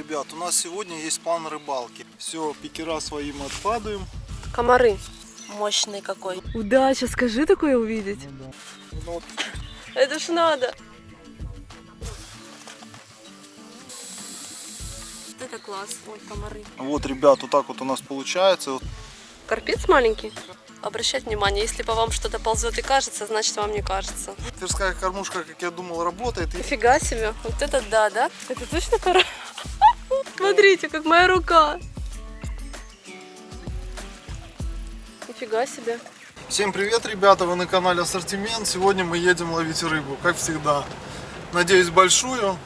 Ребят, у нас сегодня есть план рыбалки. Все, пикера свои мы откладываем. Комары. Мощный какой. Удача, скажи такое увидеть. Ну, вот. Это ж надо. Это класс. Ой, комары. Вот, ребят, вот так вот у нас получается. Карпец маленький. Обращать внимание, если по вам что-то ползет и кажется, значит вам не кажется. Тверская кормушка, как я думал, работает. Нифига себе. Вот это да, да? Это точно кора? Смотрите, как моя рука. Нифига себе. Всем привет, ребята, вы на канале Ассортимент. Сегодня мы едем ловить рыбу, как всегда. Надеюсь, большую.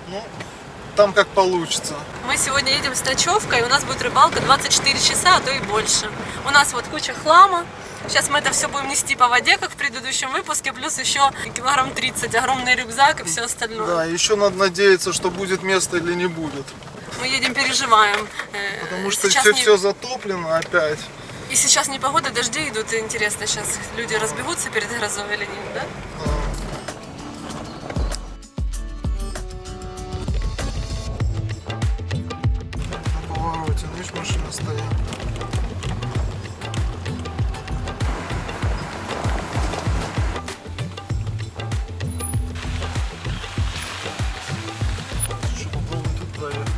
Ну, там как получится. Мы сегодня едем с ночевкой, у нас будет рыбалка 24 часа, а то и больше. У нас вот куча хлама. Сейчас мы это все будем нести по воде, как в предыдущем выпуске, плюс еще килограмм 30, огромный рюкзак и все остальное. Да, еще надо надеяться, что будет место или не будет. Мы едем, переживаем. Потому что сейчас все затоплено опять. И сейчас непогода, дожди идут, и интересно, сейчас люди разбегутся перед грозой или нет, да? На повороте, видишь, машина стоит. Слушай, попробуй тут проехать.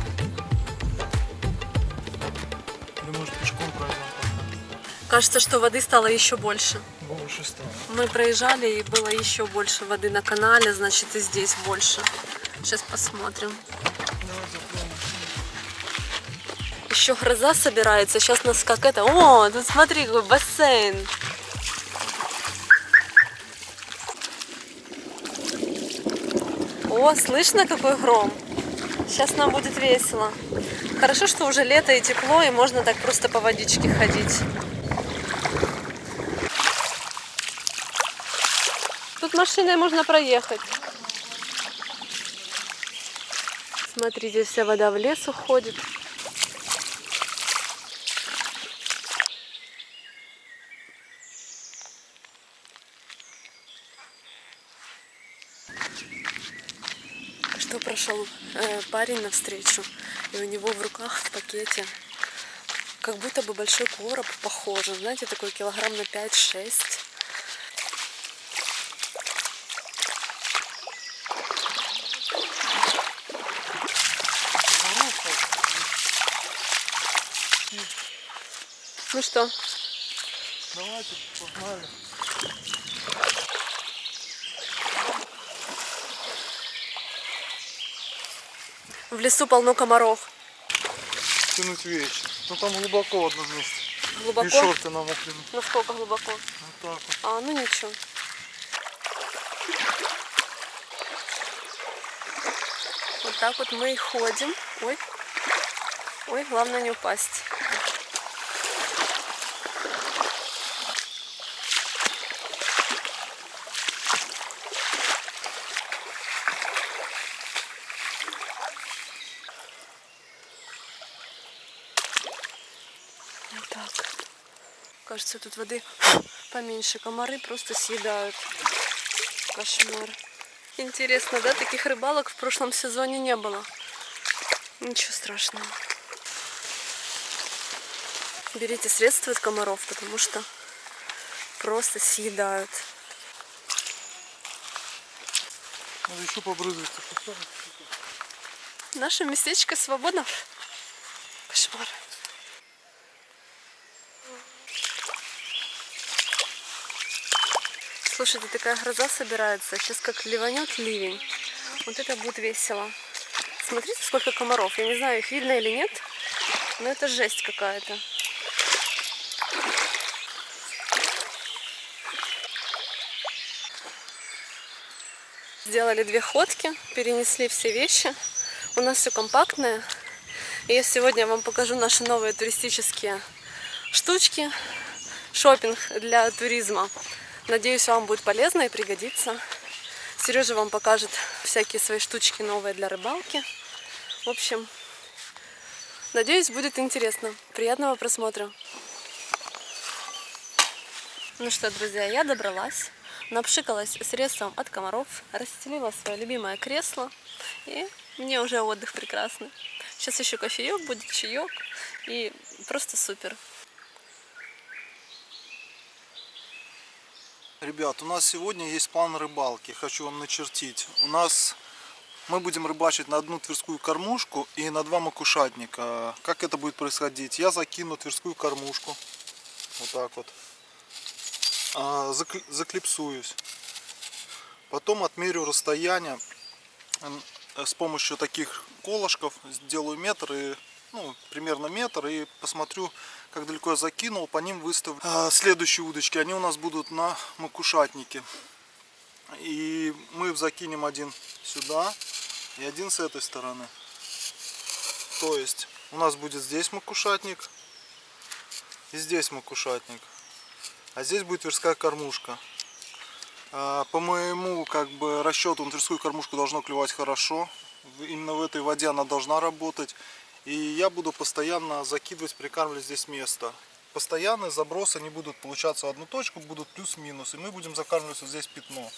Или может пешком пройдем? Кажется, что воды стало еще больше. Больше стало. Мы проезжали, и было еще больше воды на канале, значит и здесь больше. Сейчас посмотрим. Давай закроем машину. Еще гроза собирается, сейчас нас как это... О, тут смотри, какой бассейн. О, слышно, какой гром? Сейчас нам будет весело. Хорошо, что уже лето и тепло, и можно так просто по водичке ходить. Тут машиной можно проехать. Смотрите, вся вода в лес уходит. Что прошел парень навстречу, и у него в руках в пакете как будто бы большой короб, похоже, знаете, такой килограмм на 5-6. Ну что? Давайте, погнали. В лесу полно комаров. Тянуть вещи. Ну там глубоко в одном месте. Глубоко? И шорты намокрены. Насколько глубоко? Вот так вот. А, ну ничего. Вот так вот мы и ходим. Ой. Ой, главное не упасть. Вот так. Кажется, тут воды поменьше. Комары просто съедают. Кошмар. Интересно, да? Таких рыбалок в прошлом сезоне не было. Ничего страшного. Берите средства от комаров, потому что просто съедают. Надо еще побрызгаться. Наше местечко свободно. Кошмар. Слушайте, такая гроза собирается. Сейчас как ливанет ливень. Вот это будет весело. Смотрите, сколько комаров. Я не знаю, их видно или нет, но это жесть какая-то. Сделали 2 ходки, перенесли все вещи. У нас все компактное. И я сегодня вам покажу наши новые туристические штучки. Шопинг для туризма. Надеюсь, вам будет полезно и пригодится. Сережа вам покажет всякие свои штучки новые для рыбалки. В общем, надеюсь, будет интересно. Приятного просмотра. Ну что, друзья, я добралась. Напшикалась средством от комаров. Расстелила свое любимое кресло. И мне уже отдых прекрасный. Сейчас еще кофеек будет, чаек. И просто супер. Ребят, у нас сегодня есть план рыбалки. Хочу вам начертить. Мы будем рыбачить на одну тверскую кормушку и на 2 макушатника. Как это будет происходить? Я закину тверскую кормушку. Вот так вот. Заклипсуюсь. Потом отмерю расстояние с помощью таких колышков. Сделаю метр и примерно метр, и посмотрю, как далеко я закинул. По ним выставлю следующие удочки. Они у нас будут на макушатнике. И мы закинем один сюда и один с этой стороны. То есть у нас будет здесь макушатник и здесь макушатник, а здесь будет тверская кормушка. По моему расчету, на тверскую кормушку должно клевать хорошо. Именно в этой воде она должна работать. И я буду постоянно закидывать, прикармливать здесь место. Постоянные забросы не будут получаться в одну точку, будут плюс-минус. И мы будем закармливать вот здесь пятно.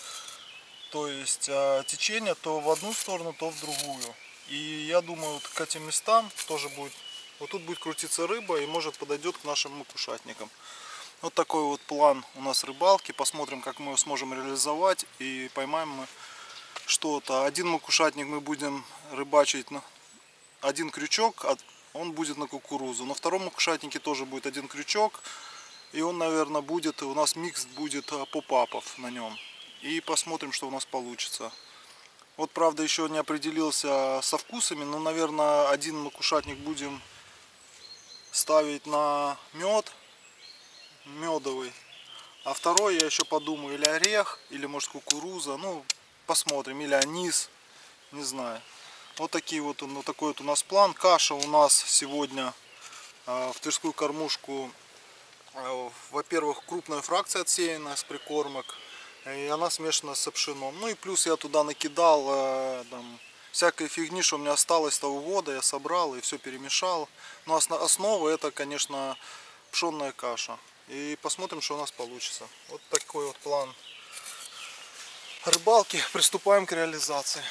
То есть течение то в одну сторону, то в другую. И я думаю, вот к этим местам тоже будет, вот тут будет крутиться рыба и может подойдет к нашим макушатникам. Вот такой вот план у нас рыбалки. Посмотрим, как мы его сможем реализовать и поймаем мы что-то. Один макушатник мы будем рыбачить на один крючок, он будет на кукурузу. На втором макушатнике тоже будет один крючок. И он, наверное, будет, у нас микс будет поп-апов на нем. И посмотрим, что у нас получится. Вот, правда, еще не определился со вкусами, но, наверное, один макушатник будем ставить на мед, медовый. А второй я еще подумаю, или орех, или может кукуруза, посмотрим, или анис, не знаю. Вот такой вот у нас план. Каша у нас сегодня в тверскую кормушку, во-первых, крупная фракция отсеяна с прикормок, и она смешана с пшеном. Ну и плюс я туда накидал всякой фигни, что у меня осталось с того года, я собрал и все перемешал. Но основа это, конечно, пшенная каша. И посмотрим, что у нас получится. Вот такой вот план рыбалки. Приступаем к реализации.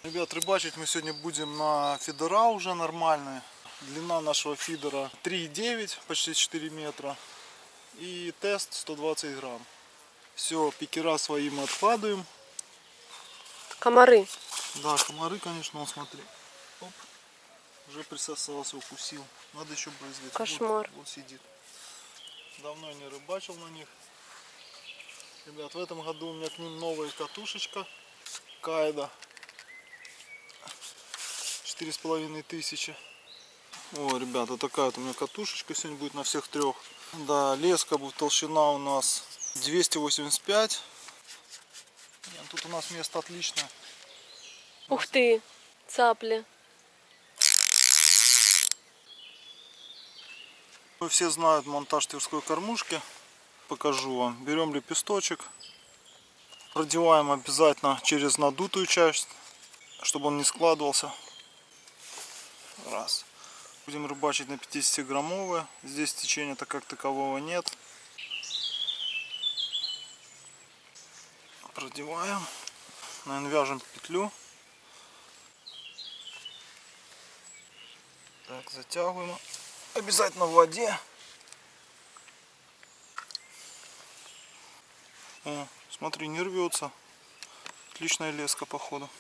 Ребят, рыбачить мы сегодня будем на фидера уже нормальные. Длина нашего фидера 3,9, почти 4 метра. И тест 120 грамм. Все, пикера свои мы откладываем. Комары. Да, комары, конечно, смотри. Оп, уже присосался, укусил. Надо еще брызгать. Кошмар. Вот сидит. Давно я не рыбачил на них. Ребят, в этом году у меня к ним новая катушечка. Кайда. 4500. О, ребята, такая вот у меня катушечка сегодня будет на всех трех. Да, леска будет, толщина у нас 285. Тут у нас место отличное. Ух ты, цапли. Вы все знают монтаж тверской кормушки. Покажу вам. Берем лепесточек, продеваем обязательно через надутую часть, чтобы он не складывался. Раз. Будем рыбачить на 50-граммовые. Здесь течения-то как такового нет. Продеваем. Наверное, вяжем петлю. Так, затягиваем. Обязательно в воде. О, смотри, не рвется. Отличная леска, походу.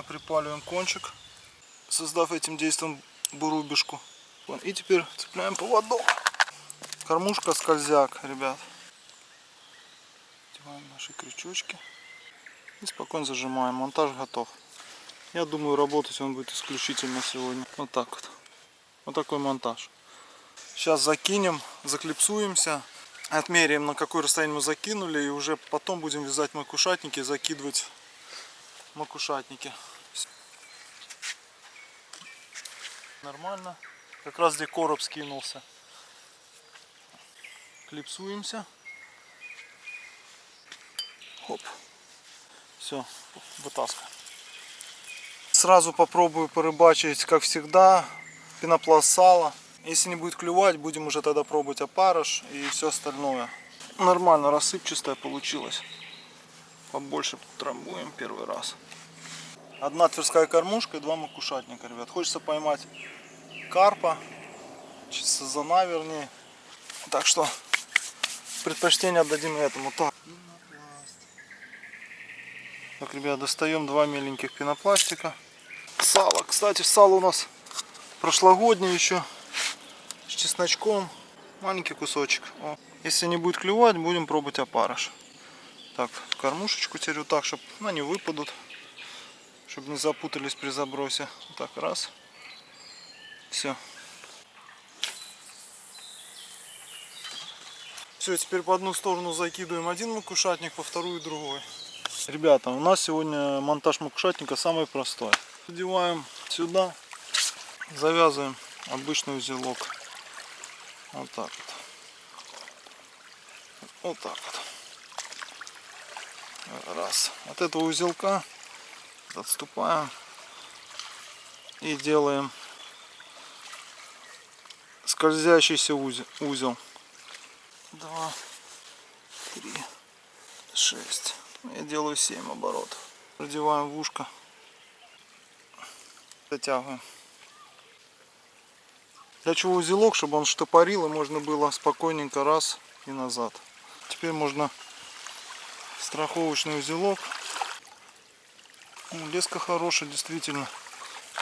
Припаливаем кончик, создав этим действием бурубишку. И теперь цепляем поводок. Кормушка скользяк, ребят. Одеваем наши крючочки и спокойно зажимаем. Монтаж готов. Я думаю, работать он будет исключительно сегодня. Вот так вот. Вот такой монтаж. Сейчас закинем, заклипсуемся, отмеряем, на какое расстояние мы закинули, и уже потом будем вязать макушатники и закидывать макушатники. Нормально. Как раз где короб скинулся. Клипсуемся. Хоп. Все, вытаскиваем. Сразу попробую порыбачить, как всегда, пенопласт сала. Если не будет клювать, будем уже тогда пробовать опарыш и все остальное. Нормально, рассыпчатое получилось. побольше трамбуем первый раз. Одна тверская кормушка и 2 макушатника, ребят. Хочется поймать карпа, сазана вернее. Так что предпочтение отдадим этому. Так, ребят, достаем 2 меленьких пенопластика. Сало. Кстати, сало у нас прошлогоднее еще. С чесночком. Маленький кусочек. О. Если не будет клевать, будем пробовать опарыш. Так, кормушечку теперь вот так, чтобы они выпадут. Чтобы не запутались при забросе. Вот так, раз. Все. Все, теперь по одну сторону закидываем один макушатник, по вторую другой. Ребята, у нас сегодня монтаж макушатника самый простой. Надеваем сюда, завязываем обычный узелок. Вот так вот. Вот так вот. Раз. От этого узелка отступаем и делаем скользящийся узел. 2, 3, 6. Я делаю 7 оборотов. Продеваем в ушко. Затягиваем. Для чего узелок? Чтобы он штопорил и можно было спокойненько раз и назад. Теперь можно страховочный узелок. Леска хорошая, действительно.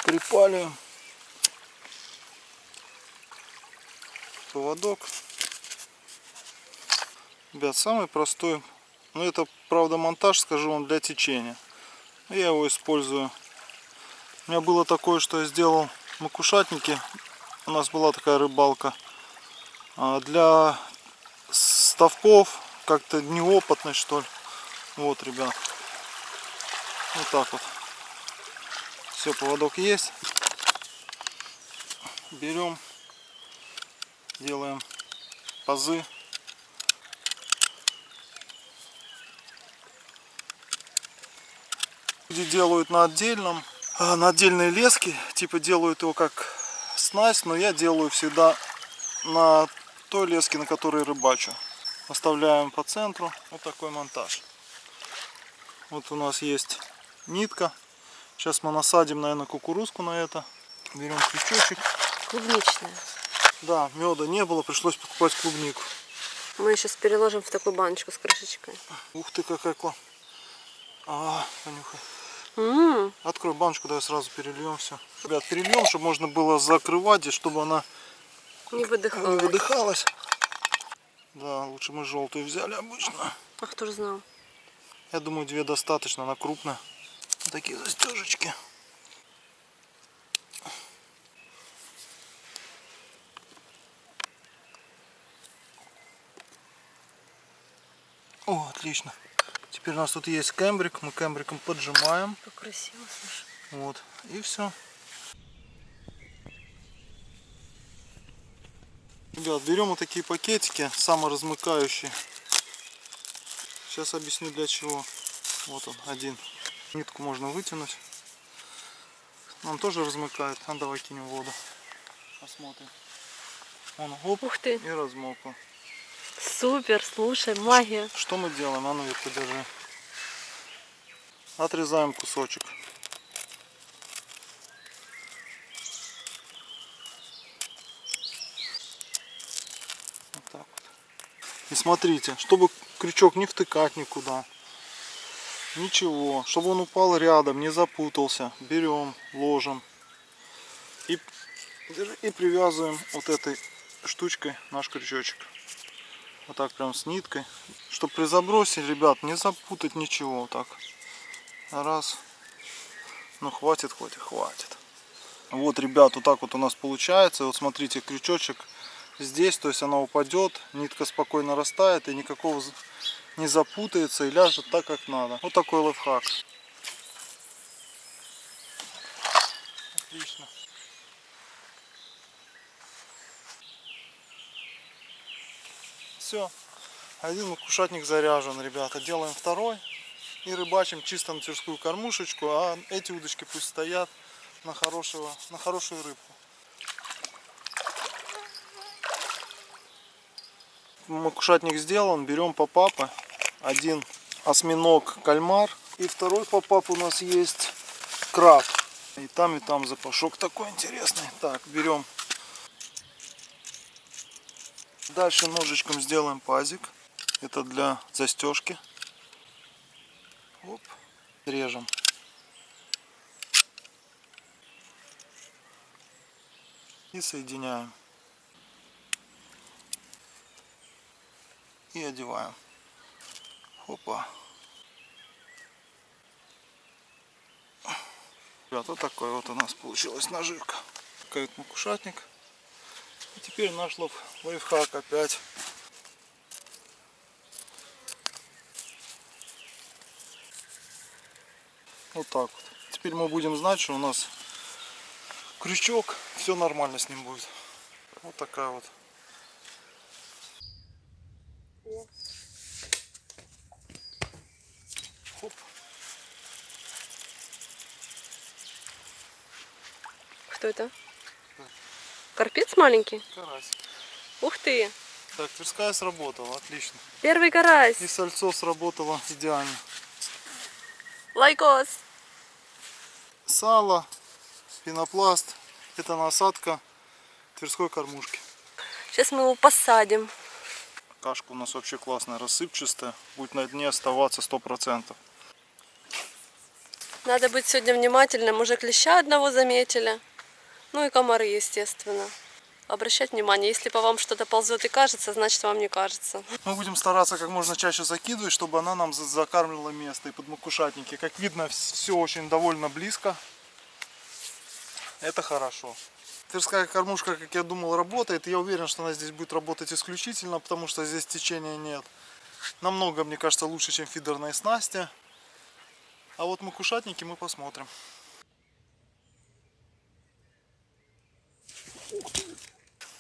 Припаливаем. Поводок. Ребят, самый простой. Но это, правда, монтаж, скажу вам, для течения. Я его использую. У меня было такое, что я сделал макушатники. У нас была такая рыбалка. Для ставков, как-то неопытный, что ли. Вот, ребят. Вот так вот. Все, поводок есть. Берем, делаем пазы. Люди делают на отдельном, на отдельной леске, типа делают его как снасть, но я делаю всегда на той леске, на которой рыбачу. Оставляем по центру. Вот такой монтаж. Вот у нас есть нитка. Сейчас мы насадим, наверное, кукурузку на это. Берем крючочек. Клубничная. Да, меда не было, пришлось покупать клубнику. Мы сейчас переложим в такую баночку с крышечкой. Ух ты, какая класс. Понюхай. Открой баночку, давай сразу перельем все. Ребят, перельем, чтобы можно было закрывать, и чтобы она не не выдыхалась. Да, лучше мы желтую взяли обычно. А кто же знал? Я думаю, 2 достаточно, она крупная. Такие застежечки. О, отлично. Теперь у нас тут есть кембрик. Мы кембриком поджимаем. Как красиво, слушай. Вот. И все. Ребят, берем вот такие пакетики, саморазмыкающие. Сейчас объясню для чего. Вот он, один. Нитку можно вытянуть. Он тоже размыкает. А давай кинем в воду. Посмотрим. Он оп, Ух ты. и размокла. Супер, слушай, магия. Что мы делаем? А ну, Вик, подержи. Отрезаем кусочек. Вот так вот. И смотрите, чтобы крючок не втыкать никуда. Ничего. Чтобы он упал рядом, не запутался. Берем, ложим. И привязываем вот этой штучкой наш крючочек. Вот так прям с ниткой. Чтобы при забросе, ребят, не запутать ничего. Вот так. Раз. Ну хватит, хватит. Вот, ребят, вот так вот у нас получается. Вот смотрите, крючочек здесь, то есть она упадет, нитка спокойно растает и никакого не запутается и ляжет так, как надо. Вот такой лайфхак. Отлично. Все. Один макушатник заряжен, ребята. Делаем второй. И рыбачим чисто на тверскую кормушечку. А эти удочки пусть стоят на хорошую рыбку. Макушатник сделан. Берем попапы. Один осьминог, кальмар. И второй попап у нас есть краб. И там запашок такой интересный. Так, берем. Дальше ножичком сделаем пазик. Это для застежки. Оп. Режем. И соединяем. И одеваем. Опа. Ребят, вот такой вот у нас получилась наживка. Такой вот макушатник. И теперь наш лайфхак опять. Вот так вот. Теперь мы будем знать, что у нас крючок, все нормально с ним будет. Вот такая вот. Хоп. Кто это? Карпец маленький? Карась. Ух ты! Так, Тверская сработала, отлично. Первый карась! И сальцо сработало идеально. Лайкос! Сало, пенопласт. Это насадка Тверской кормушки. Сейчас мы его посадим. Кашка у нас вообще классная, рассыпчатая. Будет на дне оставаться 100%. Надо быть сегодня внимательным. Уже клеща одного заметили. Ну и комары, естественно. Обращать внимание, если по вам что-то ползет и кажется, значит вам не кажется. Мы будем стараться как можно чаще закидывать, чтобы она нам закармливала место. И под макушатники. Как видно, все очень довольно близко. Это хорошо. Тверская кормушка, как я думал, работает. Я уверен, что она здесь будет работать исключительно, потому что здесь течения нет. Намного, мне кажется, лучше, чем фидерные снасти. А вот макушатники мы посмотрим.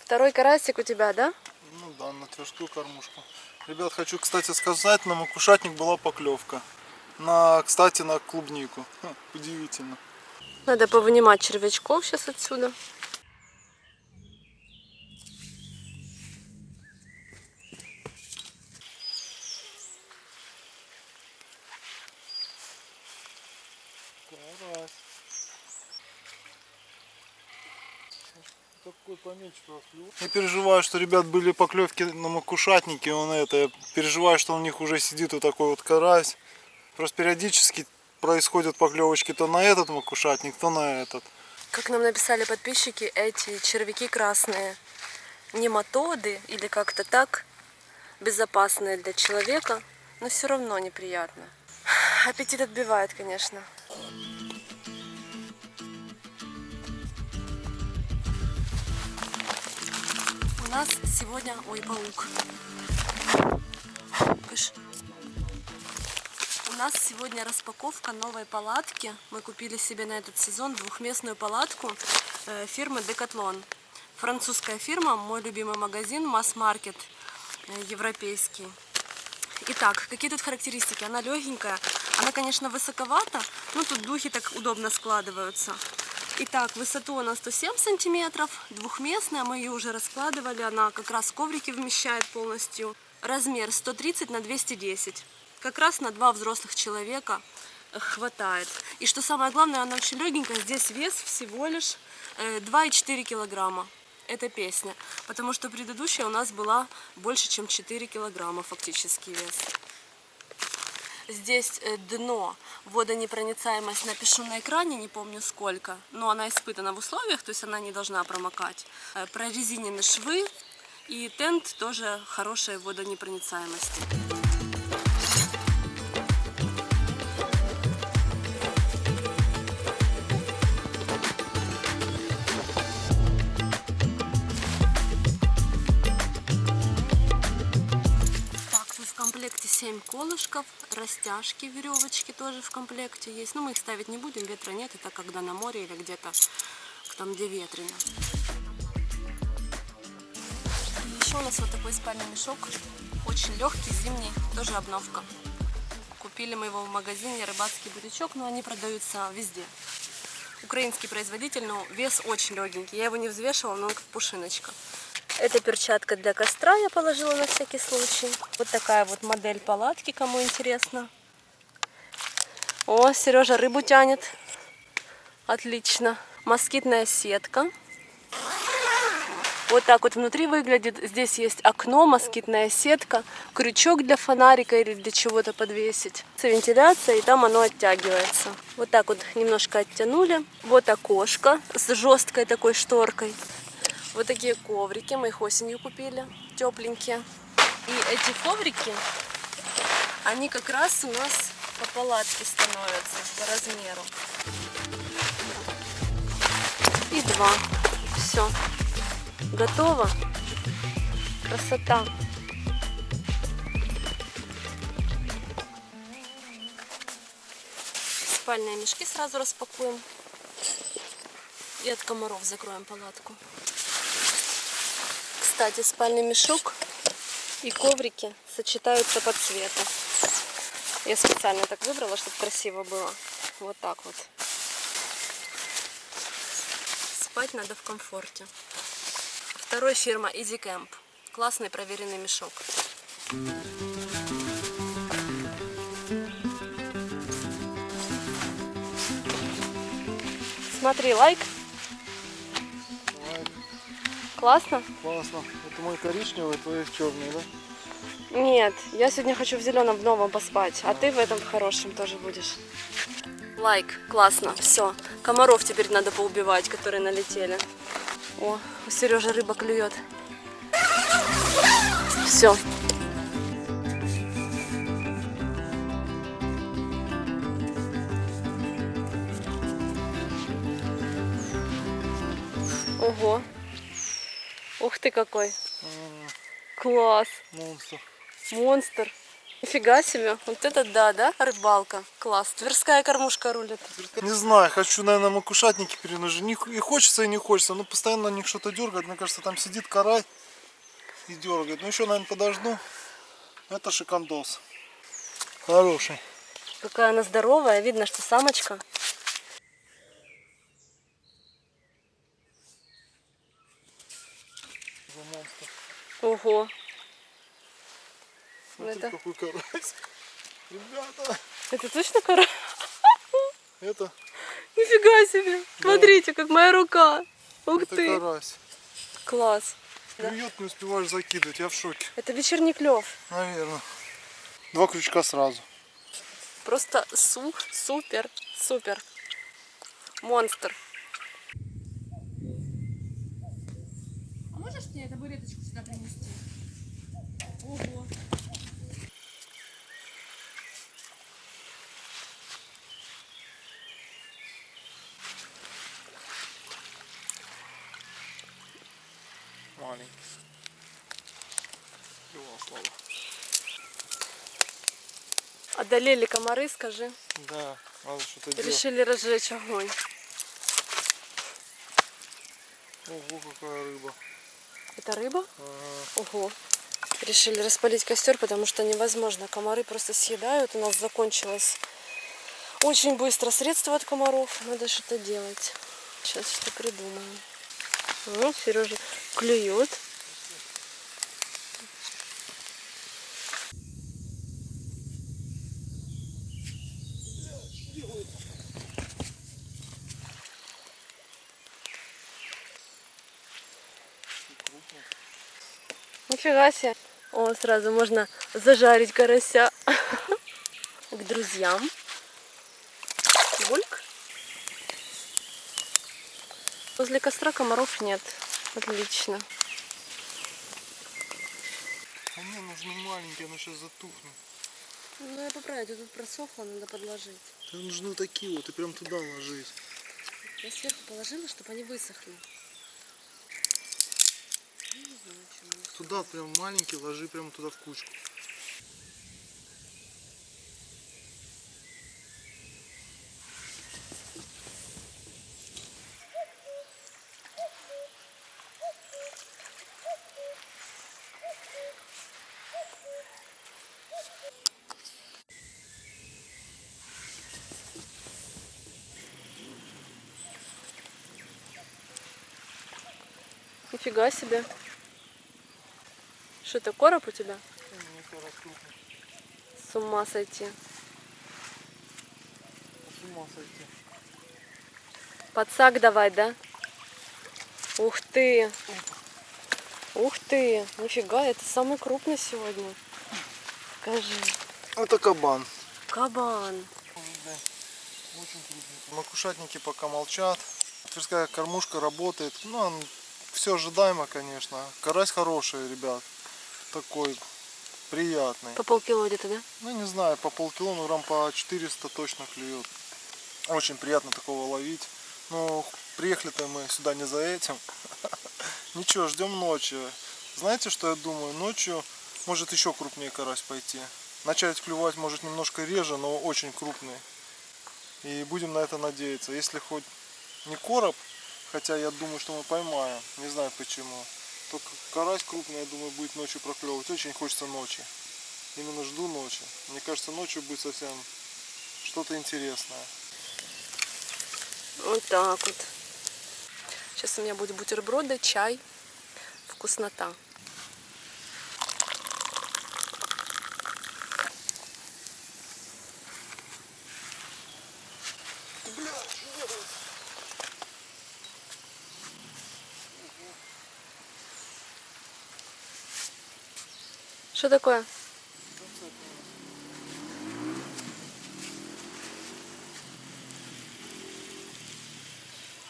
Второй карасик у тебя, да? Ну да, на Тверскую кормушку. Ребят, хочу, кстати, сказать, на макушатник была поклевка. Кстати, на клубнику. Удивительно. Надо повынимать червячков сейчас отсюда. Карась. Такой поменьше клюв. Я переживаю, что ребят были поклевки на макушатнике. Я переживаю, что у них уже сидит вот такой вот карась. Просто периодически происходят поклевочки то на этот макушатник, то на этот. Как нам написали подписчики, эти червяки красные нематоды или как-то так, безопасные для человека, но все равно неприятно. Аппетит отбивает, конечно. У нас сегодня... Ой, паук. Кыш. У нас сегодня распаковка новой палатки. Мы купили себе на этот сезон двухместную палатку фирмы Decathlon. Французская фирма, мой любимый магазин, масс-маркет европейский. Итак, какие тут характеристики? Она легенькая, она, конечно, высоковата, но тут духи так удобно складываются. Итак, высоту она 107 сантиметров, двухместная, мы ее уже раскладывали, она как раз коврики вмещает полностью. Размер 130 на 210. Как раз на 2 взрослых человека хватает. И что самое главное, она очень легенькая. Здесь вес всего лишь 2,4 килограмма. Это песня. Потому что предыдущая у нас была больше, чем 4 килограмма фактически вес. Здесь дно, водонепроницаемость напишу на экране, не помню сколько. Но она испытана в условиях, то есть она не должна промокать. Прорезинены швы и тент тоже хорошей водонепроницаемости. В комплекте 7 колышков, растяжки, веревочки тоже в комплекте есть. Но мы их ставить не будем, ветра нет, это когда на море или где-то там, где ветрено. И еще у нас вот такой спальный мешок, очень легкий, зимний, тоже обновка. Купили мы его в магазине «Рыбацкий бутичок», но они продаются везде. Украинский производитель, но вес очень легенький. Я его не взвешивала, но он как пушиночка. Это перчатка для костра я положила на всякий случай. Вот такая вот модель палатки, кому интересно. О, Сережа рыбу тянет. Отлично. Москитная сетка. Вот так вот внутри выглядит. Здесь есть окно, москитная сетка, крючок для фонарика или для чего-то подвесить. Вентиляция, и там оно оттягивается. Вот так вот немножко оттянули. Вот окошко с жесткой такой шторкой. Вот такие коврики, мы их осенью купили, тепленькие. И эти коврики, они как раз у нас по палатке становятся по размеру. И два. Все. Готово. Красота. Спальные мешки сразу распакуем. И от комаров закроем палатку. Кстати, спальный мешок и коврики сочетаются по цвету. Я специально так выбрала, чтобы красиво было. Вот так вот. Спать надо в комфорте. Второй фирма Easy Camp. Классный проверенный мешок. Смотри, лайк. Классно? Классно. Это мой коричневый, твой черный, да? Нет, я сегодня хочу в зеленом в новом поспать, а ты в этом в хорошем тоже будешь. Лайк, классно, все. Комаров теперь надо поубивать, которые налетели. О, у Сережи рыба клюет. Все. Ого. Ух ты какой. Класс. Монстр. Монстр. Нифига себе. Вот это да, рыбалка. Класс. Тверская кормушка рулит. Не знаю, хочу, наверное, макушатники перенажить. И хочется, и не хочется. Но постоянно на них что-то дергает. Мне кажется, там сидит карась и дергает. Ну еще, наверное, подожду. Это шикандос. Хороший. Какая она здоровая. Видно, что самочка. За монстр. Ого. Смотри, Это... какой карась. Ребята. Это точно карась? Это Нифига себе. Да. Смотрите, как моя рука. Ух это ты. карась. Класс. Да. Клюет, не успеваешь закидывать. Я в шоке. Это вечерний клев. Наверное. Два крючка сразу. Просто супер. Монстр. А можешь мне табуреточку сюда принести? Ого. Маленький. Клювал, слава. Одолели комары, скажи. Да, надо что-то делать. Решили разжечь огонь. Ого, какая рыба. Это рыба? Ага. Ого. Решили распалить костер, потому что невозможно. Комары просто съедают. У нас закончилось очень быстро средство от комаров. Надо что-то делать. Сейчас что придумаем. Ну, Сережа клюет. Нифига себе. О, сразу можно зажарить карася. К друзьям. Бульк. Возле костра комаров нет. Отлично. А мне нужны маленькие, она сейчас затухнет. Ну, я поправить, тут просохло, надо подложить. Мне нужны такие вот, и прям туда ложись. Я сверху положила, чтобы они высохли. Я не знаю, чем они. Туда прям маленький, ложи прямо туда в кучку. Нифига себе. Что это, короб у тебя? Не карась крупный. С ума сойти. С ума сойти. Подсак давай, да? Ух ты! Ух ты! Нифига, это самый крупный сегодня. Покажи. Это кабан. Кабан. Очень крупный. Макушатники пока молчат. Тверская кормушка работает. Ну, все ожидаемо, конечно. Карась хороший, ребят. Такой приятный. По полкило где-то, да? Ну, не знаю, по полкило, ну, грамм по 400 точно клюет. Очень приятно такого ловить. Но приехали-то мы сюда не за этим. Ничего, ждем ночи. Знаете, что я думаю? Ночью может еще крупнее карась пойти. Начать клювать может немножко реже, но очень крупный. И будем на это надеяться. Если хоть не короб, хотя я думаю, что мы поймаем. Не знаю почему. Только карась крупный, я думаю, будет ночью проклевывать. Очень хочется ночи. Именно жду ночи. Мне кажется, ночью будет совсем что-то интересное. Вот так вот. Сейчас у меня будет бутерброды, чай, вкуснота. Что такое?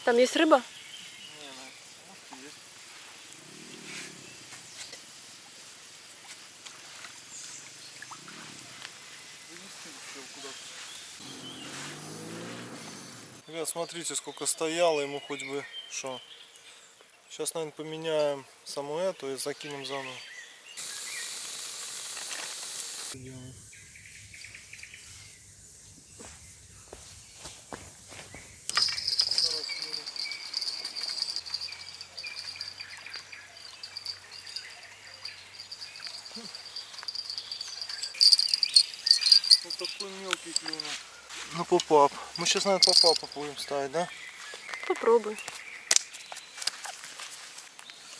Там есть рыба? Ребят, смотрите, сколько стояло, ему хоть бы что. Сейчас, наверное, поменяем саму эту и закинем заново. Вот такой мелкий клюнул. Ну, попап. Мы сейчас, наверное, попапа будем ставить, да? Попробуй.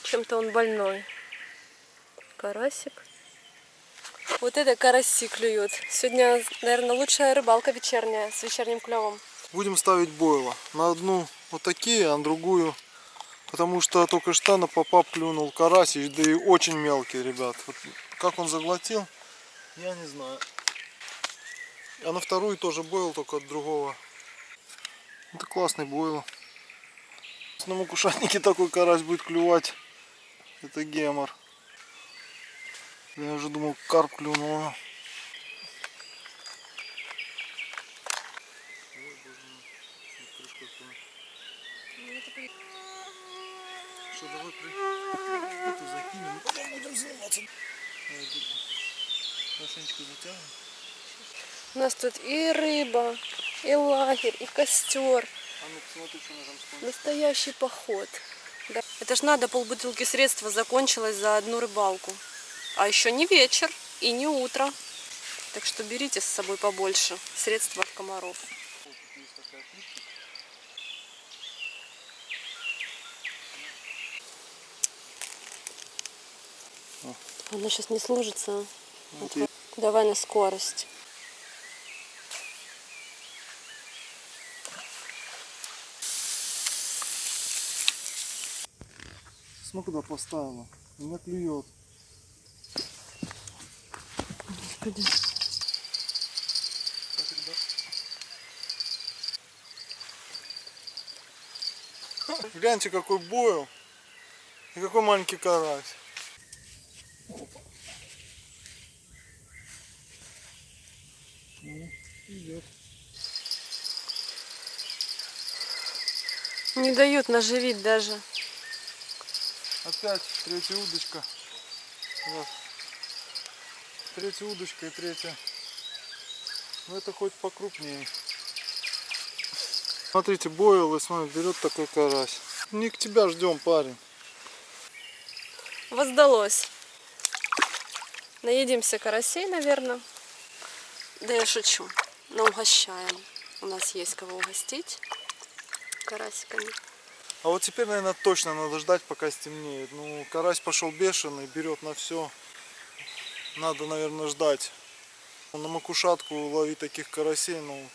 Чем-то он больной. Карасик. Вот это караси клюют. Сегодня, наверное, лучшая рыбалка вечерняя с вечерним клевом. Будем ставить бойла. На одну вот такие, а на другую. Потому что только что на попап клюнул карась, да и очень мелкий, ребят. Вот как он заглотил, я не знаю. А на вторую тоже бойл, только от другого. Это классный бойл. На макушатнике такой карась будет клювать. Это гемор. Я уже думал, карп клюнул. Что, давай это закинем, потом будем заниматься. Хорошенечко затянем. У нас тут и рыба, и лагерь, и костер. А ну посмотри, что на там. Настоящий поход. Да. Это ж надо, полбутылки средства закончилось за одну рыбалку. А еще не вечер и не утро. Так что берите с собой побольше средств от комаров. Она сейчас не служится. Вот. Давай на скорость. Смотри, куда поставила. Меня клюет. Господи. Так, ребят. Гляньте, какой бойл. И какой маленький карась. Идет. Не дают наживить даже. Опять третья удочка. Вот. Третья удочка и третья. Ну это хоть покрупнее. Смотрите, бойл, и смотри, берет такой карась. Не к тебя ждем, парень. Воздалось. Наедимся карасей, наверное. Да я шучу. Но угощаем. У нас есть кого угостить карасиками. А вот теперь, наверное, точно надо ждать, пока стемнеет. Ну, карась пошел бешеный, берет на все. надо, наверное, ждать. На макушатку ловить таких карасей, ну,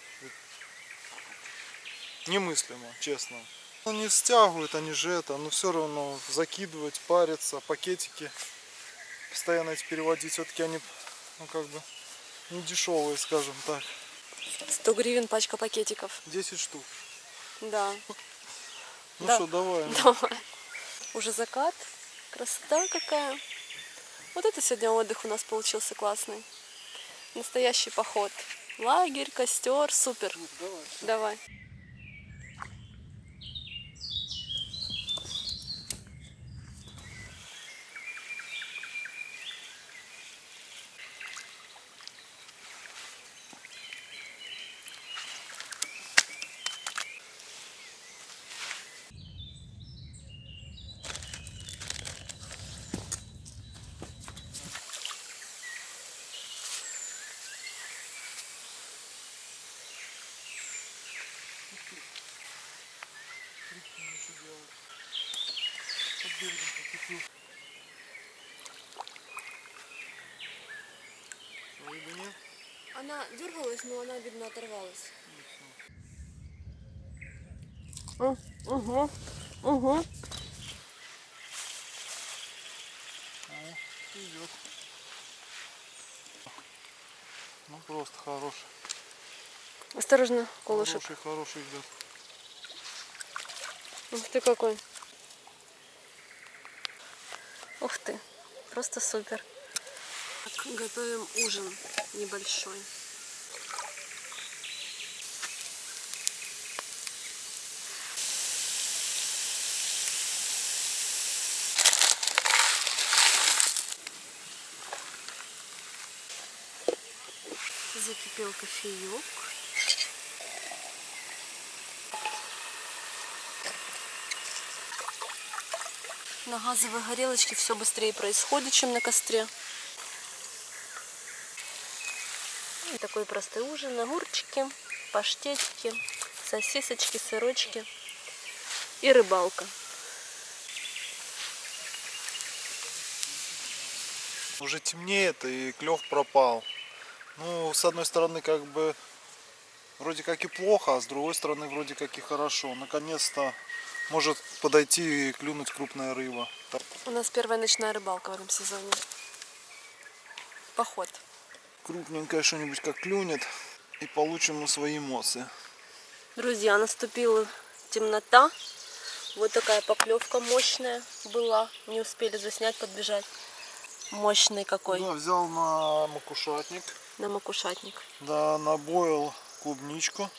немыслимо, честно. Ну, не стягивают они же это, но все равно закидывать, париться, пакетики постоянно эти переводить, все-таки они, ну, как бы, не дешевые, скажем так. 100 гривен пачка пакетиков. 10 штук. Да. Ну Да. что, давай. Давай. Уже закат. Красота какая. Вот это сегодня отдых у нас получился классный. Настоящий поход. Лагерь, костер, супер. Давай. Давай. Рыбы нет? Она дергалась, но она, видно, оторвалась. Угу. Угу. Идет. Ну просто хороший. Осторожно, колышек. Хороший идет. Ух ты какой. Ух ты. Просто супер. Так, готовим ужин небольшой. Закипел кофеек. На газовой горелочке все быстрее происходит, чем на костре. И такой простой ужин. Огурчики, паштетики, сосисочки, сырочки и рыбалка. Уже темнеет и клев пропал. Ну, с одной стороны, как бы вроде как и плохо, а с другой стороны, вроде как и хорошо. Наконец-то может подойти и клюнуть крупная рыба. У нас первая ночная рыбалка в этом сезоне. Поход. Крупненькое что-нибудь как клюнет и получим мы свои эмоции. Друзья, наступила темнота. Вот такая поклевка мощная была. Не успели заснять, подбежать. Мощный какой. Да, взял на макушатник. На макушатник. Да, набоил клубничку.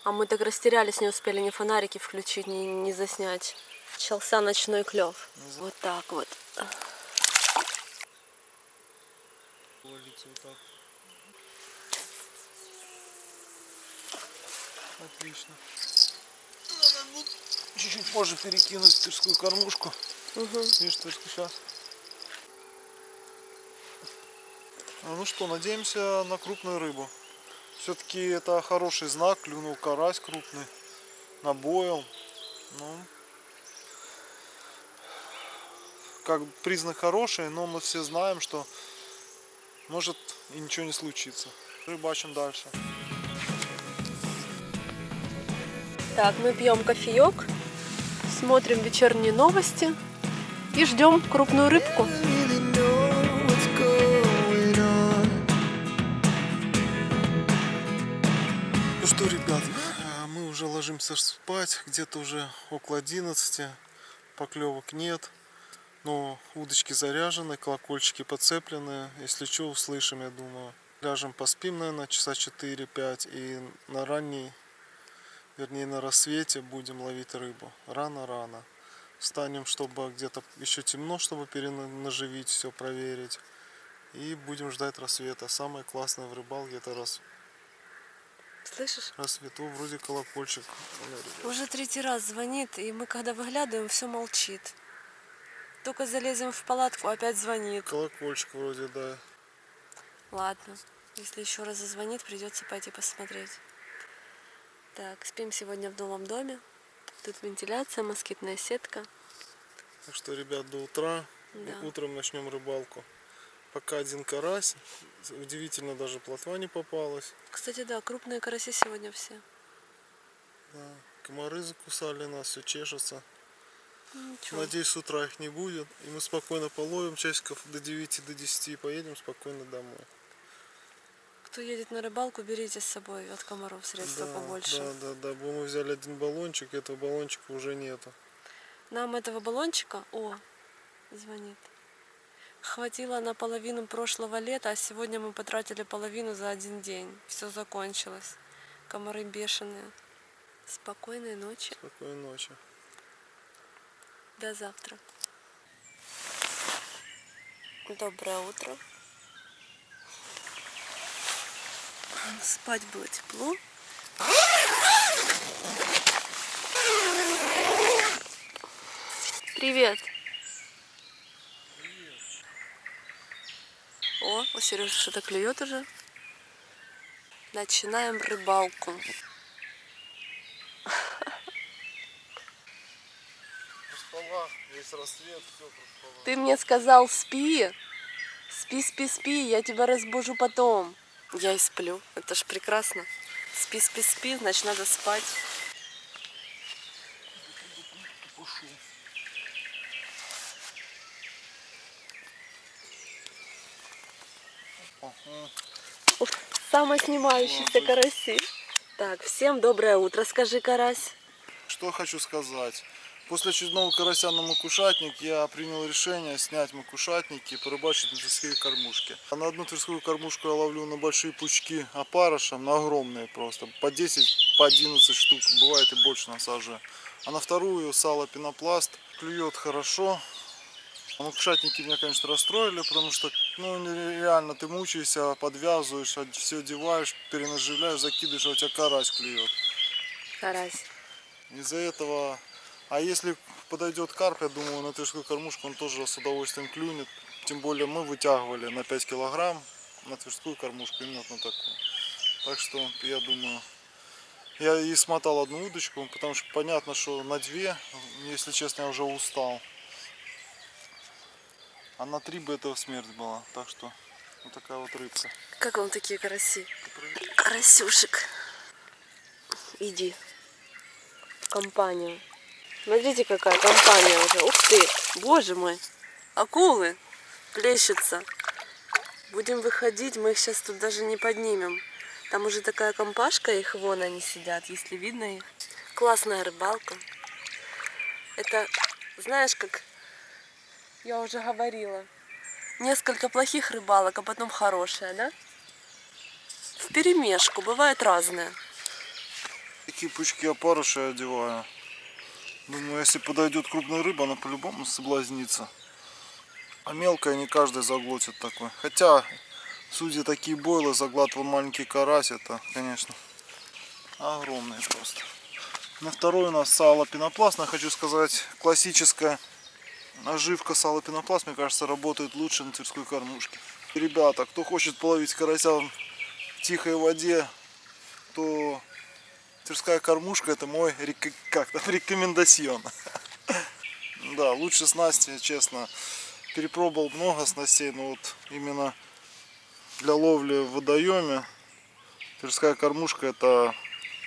А мы так растерялись, не успели ни фонарики включить, ни заснять. Начался ночной клев. Вот так вот. Вот так. Отлично. Надо будет чуть-чуть позже перекинуть в тырскую кормушку. Угу. Видишь, тырску сейчас. Ну что, надеемся на крупную рыбу. Все-таки это хороший знак. Клюнул карась крупный. Набоил. Ну, как признак хороший, но мы все знаем, что может и ничего не случится. Рыбачим дальше. Так, мы пьем кофеек, смотрим вечерние новости и ждем крупную рыбку. Ну что, ребят, мы уже ложимся спать, где-то уже около 11, поклевок нет, но удочки заряжены, колокольчики подцеплены, если что, услышим, я думаю. Ляжем, поспим, наверное, часа 4-5 и на ранней, вернее на рассвете будем ловить рыбу. Рано-рано. Встанем, чтобы где-то еще темно, чтобы перенаживить, все проверить. И будем ждать рассвета. Самое классное в рыбалке это Слышишь? рассвету, вроде колокольчик. Уже третий раз звонит, и мы когда выглядываем, все молчит. Только залезем в палатку, опять звонит. Колокольчик вроде, да. Ладно, если еще раз зазвонит, придется пойти посмотреть. Так, спим сегодня в новом доме. Тут вентиляция, москитная сетка. Так что, ребят, до утра. Да. Утром начнем рыбалку. Пока один карась. Удивительно, даже плотва не попалась. Кстати, да, крупные караси сегодня все. Да. Комары закусали нас, все чешется. Ничего. Надеюсь, с утра их не будет. И мы спокойно половим часиков до 9 до 10 и поедем спокойно домой. Кто едет на рыбалку, берите с собой от комаров средства побольше. Да. Мы взяли один баллончик, этого баллончика уже нету. Нам этого баллончика, звонит, хватило на половину прошлого лета, а сегодня мы потратили половину за один день. Все закончилось. Комары бешеные. Спокойной ночи. Спокойной ночи. До завтра. Доброе утро. Спать было тепло. Привет. У Сережи что-то клюет уже. Начинаем рыбалку. Проспала, весь рассвет, все проспала. Ты мне сказал, спи. Спи, я тебя разбужу потом. Я и сплю. Это ж прекрасно. Спи, значит надо спать. Самоснимающийся караси. Так, всем доброе утро, скажи, карась. Что хочу сказать. После очередного карася на макушатник я принял решение снять макушатники и порыбачить на тверские кормушки. А на одну тверскую кормушку я ловлю на большие пучки опарыша, на огромные просто, по 10, по 11 штук, бывает и больше насаживаю. А на вторую сало пенопласт, клюет хорошо. А макушатники меня, конечно, расстроили, потому что, нереально, ты мучаешься, подвязываешь, все одеваешь, перенаживляешь, закидываешь, а у тебя карась клюет. Карась. Из-за этого, а если подойдет карп, я думаю, на тверскую кормушку он тоже с удовольствием клюнет. Тем более мы вытягивали на 5 килограмм на тверскую кормушку, именно на такую. Так что, я думаю, я и смотал одну удочку, потому что понятно, что на 2, если честно, я уже устал. А на 3 бы это смерть была. Так что, вот такая вот рыбка. Как вам такие караси? Карасюшек. Иди. В компанию. Смотрите, какая компания уже. Ух ты, боже мой. Акулы плещутся. Будем выходить, мы их сейчас тут даже не поднимем. Там уже такая компашка, их вон они сидят, если видно их. Классная рыбалка. Это, знаешь, как я уже говорила, несколько плохих рыбалок, а потом хорошая, да? Вперемешку, бывает разное. Такие пучки опарыша я одеваю. Думаю, если подойдет крупная рыба, она по-любому соблазнится. А мелкая не каждый заглотит такой. Хотя, судя такие бойлы, заглатывал маленький карась, это, конечно, огромный просто. На второй у нас сало пенопласт. Я хочу сказать, классическая наживка сало пенопласт, мне кажется, работает лучше на тверской кормушке. Ребята, кто хочет половить карася в тихой воде, то тверская кормушка — это мой рекомендацион. Да, лучше снасти, честно. Перепробовал много снастей, но вот именно для ловли в водоеме тверская кормушка — это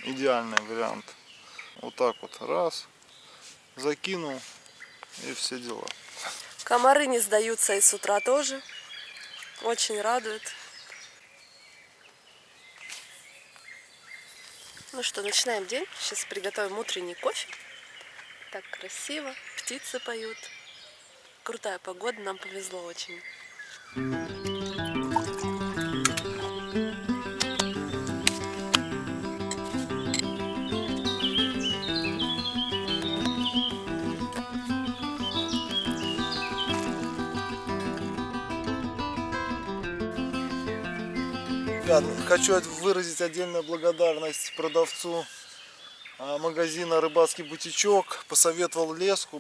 идеальный вариант. Вот так вот, раз, закинул и все дела. Комары не сдаются и с утра тоже. Очень радует. Ну что, начинаем день. Сейчас приготовим утренний кофе. Так красиво. Птицы поют. Крутая погода, нам повезло очень. Ребят, хочу выразить отдельную благодарность продавцу магазина «Рыбацкий бутичок». Посоветовал леску.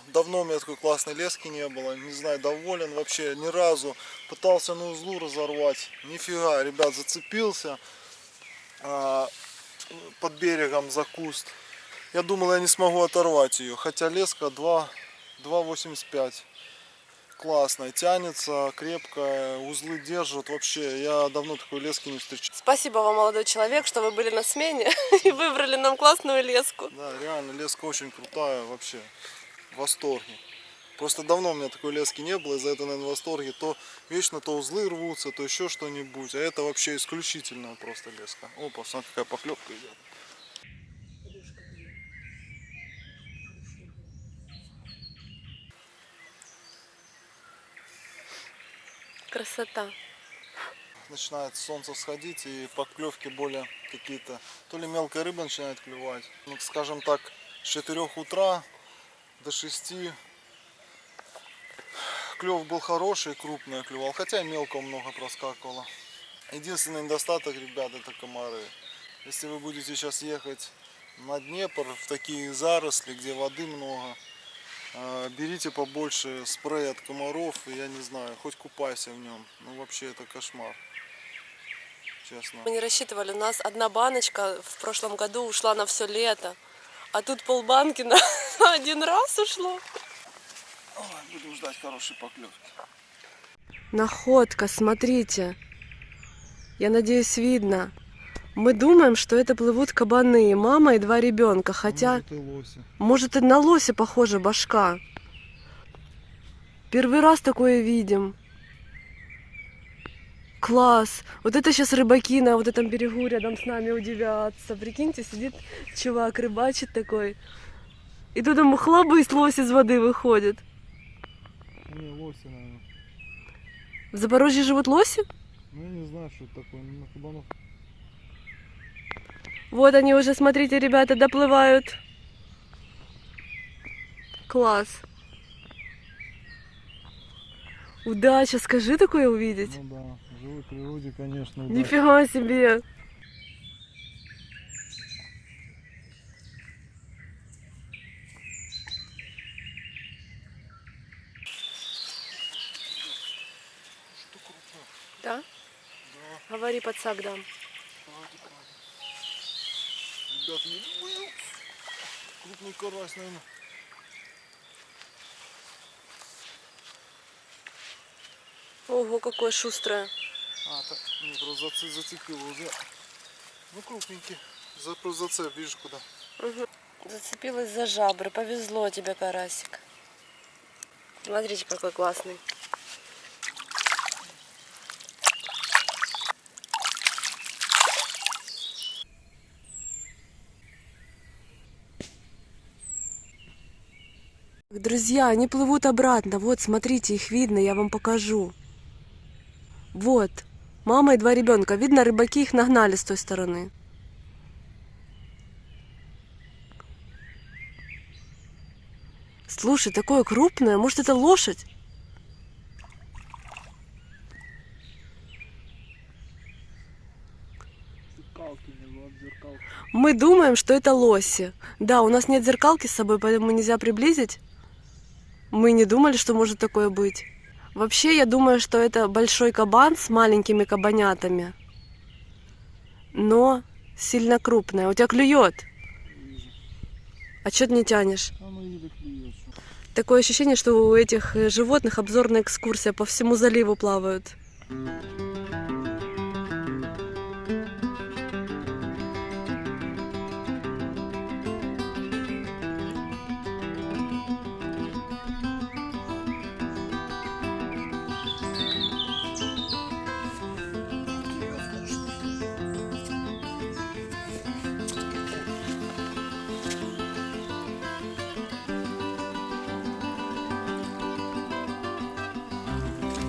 Давно у меня такой классной лески не было. Не знаю, доволен вообще ни разу. Пытался на узлу разорвать. Нифига, ребят, зацепился под берегом за куст. Я думал, я не смогу оторвать ее. Хотя леска 2,85. классная, тянется крепко, узлы держат. Вообще, я давно такой лески не встречал. Спасибо вам, молодой человек, что вы были на смене и выбрали нам классную леску. Да, реально, леска очень крутая, вообще, в восторге. Просто давно у меня такой лески не было, из-за этого, наверное, в восторге. То вечно то узлы рвутся, то еще что-нибудь. А это вообще исключительная просто леска. Опа, смотри, какая поклевка идет. Красота. Начинает солнце всходить и поклевки более какие-то, то ли мелкая рыба начинает клевать. Ну, скажем так, с 4 утра до 6 клев был хороший, крупный клевал, хотя и мелкого много проскакивало. Единственный недостаток, ребят, это комары. Если вы будете сейчас ехать на Днепр, в такие заросли, где воды много, берите побольше спрея от комаров, и я не знаю, хоть купайся в нем. Ну вообще это кошмар. Честно. Мы не рассчитывали, у нас одна баночка в прошлом году ушла на все лето, а тут полбанки на один раз ушло. Ой, будем ждать хорошей поклевки. Находка, смотрите. Я надеюсь, видно. Мы думаем, что это плывут кабаны, мама и 2 ребенка, хотя... Может и на лося похожа башка. Первый раз такое видим. Класс! Вот это сейчас рыбаки на вот этом берегу рядом с нами удивятся. Прикиньте, сидит чувак, рыбачит такой. И тут ему хлобысь, лось из воды выходит. Не, лоси, наверное. В Запорожье живут лоси? Ну я не знаю, что это такое, на кабанов. Вот они уже, смотрите, ребята, доплывают. Класс. Удача, скажи такое увидеть. Ну да, в живой природе, конечно, удача. Нифига себе. Что крупно? Да? Да. Говори, подсак дам. Ребят, не был. Крупный карась, наверное. Ого, какое шустрое. А, так, не, просто зацепил уже. Ну, крупненький. Просто зацеп, видишь, куда. Угу. Зацепилась за жабры. Повезло тебе, карасик. Смотрите, какой классный. Друзья, они плывут обратно. Вот, смотрите, их видно, я вам покажу. Вот, мама и 2 ребенка. Видно, рыбаки их нагнали с той стороны. Слушай, такое крупное. Может, это лошадь? Мы думаем, что это лоси. Да, у нас нет зеркалки с собой, поэтому нельзя приблизить. Мы не думали, что может такое быть. Вообще, я думаю, что это большой кабан с маленькими кабанятами. Но сильно крупная. У тебя клюет? А что ты не тянешь? Такое ощущение, что у этих животных обзорная экскурсия по всему заливу плавают.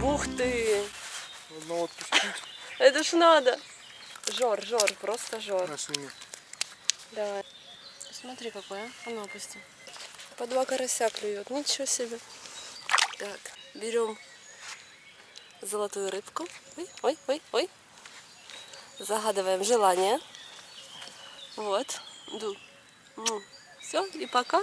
Ух ты! Одного отпустить. Это ж надо! Жор, просто жор. На, сними. Давай. Смотри какой, а? А ну опусти. По 2 карася клюет, ничего себе. Так, берем золотую рыбку. Ой. Загадываем желание. Вот. Все, и пока.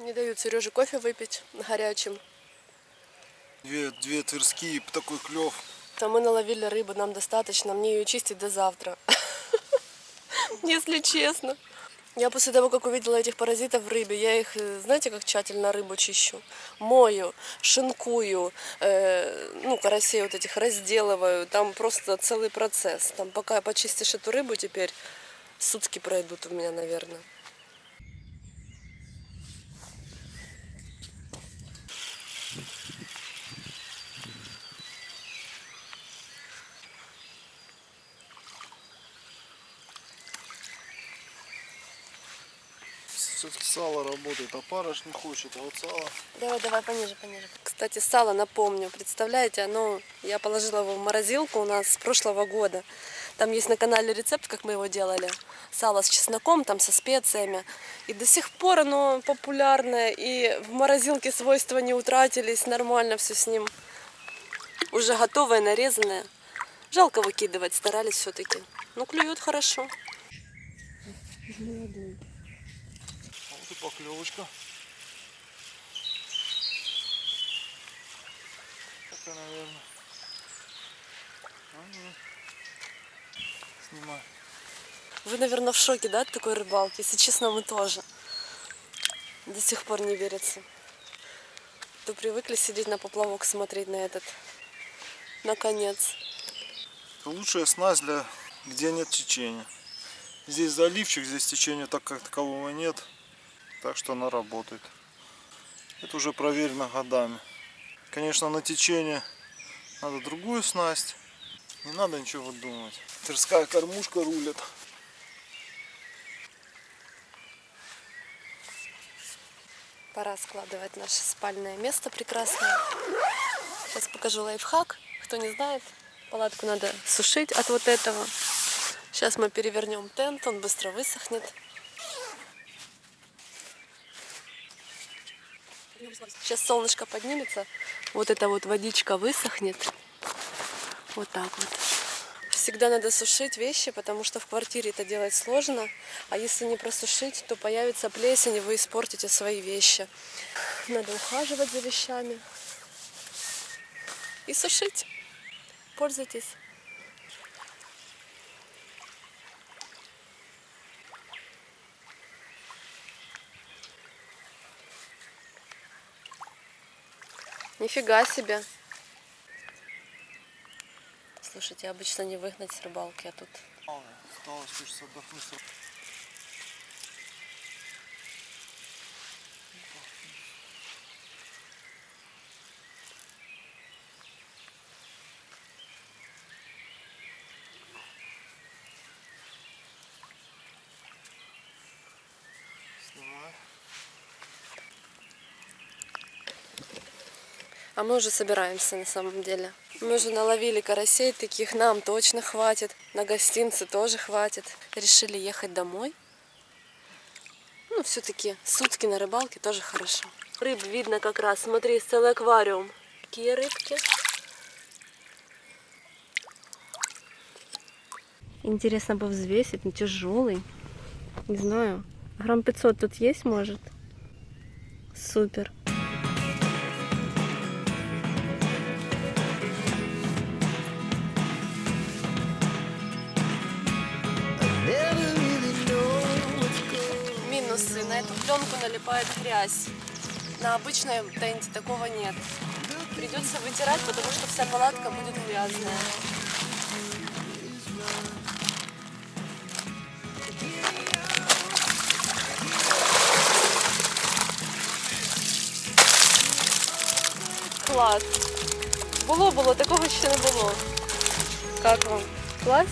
Не дают Сереже кофе выпить горячим. Две тверские, такой клев. А мы наловили рыбы, нам достаточно. Мне ее чистить до завтра. Если честно. Я после того, как увидела этих паразитов в рыбе, я их, знаете, как тщательно рыбу чищу? Мою, шинкую, карасей вот этих разделываю. Там просто целый процесс. Там пока почистишь эту рыбу теперь, сутки пройдут у меня, наверное. Все-таки сало работает, опарыш не хочет, а вот сало... Давай, пониже. Кстати, сало, напомню, представляете, я положила его в морозилку у нас с прошлого года. Там есть на канале рецепт, как мы его делали. Сало с чесноком, там со специями. И до сих пор оно популярное, и в морозилке свойства не утратились, нормально все с ним. Уже готовое, нарезанное. Жалко выкидывать, старались все-таки. Ну, клюет хорошо. Вот и поклевочка. Такая, наверное. Снимай. Вы, наверное, в шоке, да, от такой рыбалки? Если честно, мы тоже. До сих пор не верится. То привыкли сидеть на поплавок, смотреть на этот. Наконец. Это лучшая снасть где нет течения. Здесь заливчик, здесь течения так как такового нет. Так что она работает. Это уже проверено годами. Конечно, на течение надо другую снасть. Не надо ничего выдумывать. Тверская кормушка рулит. Пора складывать наше спальное место прекрасное. Сейчас покажу лайфхак. Кто не знает, палатку надо сушить от вот этого. Сейчас мы перевернем тент, он быстро высохнет. Сейчас солнышко поднимется, вот эта вот водичка высохнет. Вот так вот. Всегда надо сушить вещи, потому что в квартире это делать сложно. А если не просушить, то появится плесень, и вы испортите свои вещи. Надо ухаживать за вещами и сушить. Пользуйтесь. Нифига себе. Слушайте, обычно не выгнать с рыбалки, а тут... Осталось, хочется отдохнуть. Снимай. А мы уже собираемся на самом деле. Мы уже наловили карасей таких, нам точно хватит. На гостинцы тоже хватит. Решили ехать домой. Ну, все-таки сутки на рыбалке тоже хорошо. Рыб видно как раз. Смотри, целый аквариум. Какие рыбки. Интересно бы взвесить, но тяжелый. Не знаю. Грамм 500 тут есть, может? Супер. Минусы. На эту пленку налипает грязь. На обычном тенте такого нет. Придется вытирать, потому что вся палатка будет грязная. Клас. Було, такого ще не було. Как вам? Класс?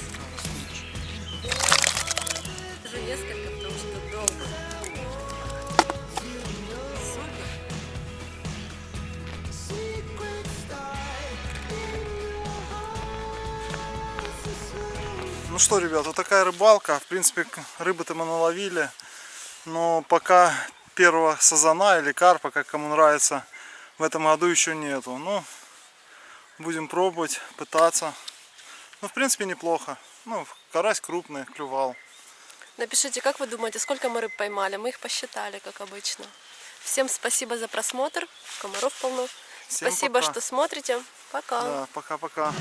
Уже несколько, потому что долго. Супер. Ну что, ребят, вот такая рыбалка. В принципе, рыбы-то мы наловили. Но пока первого сазана или карпа, как кому нравится, в этом году еще нету. Ну, будем пробовать, пытаться. Ну, в принципе, неплохо. Ну, карась крупный, клювал. Напишите, как вы думаете, сколько мы рыб поймали? Мы их посчитали, как обычно. Всем спасибо за просмотр. Комаров полно. Всем Спасибо, пока. что смотрите. Пока. Да, пока-пока.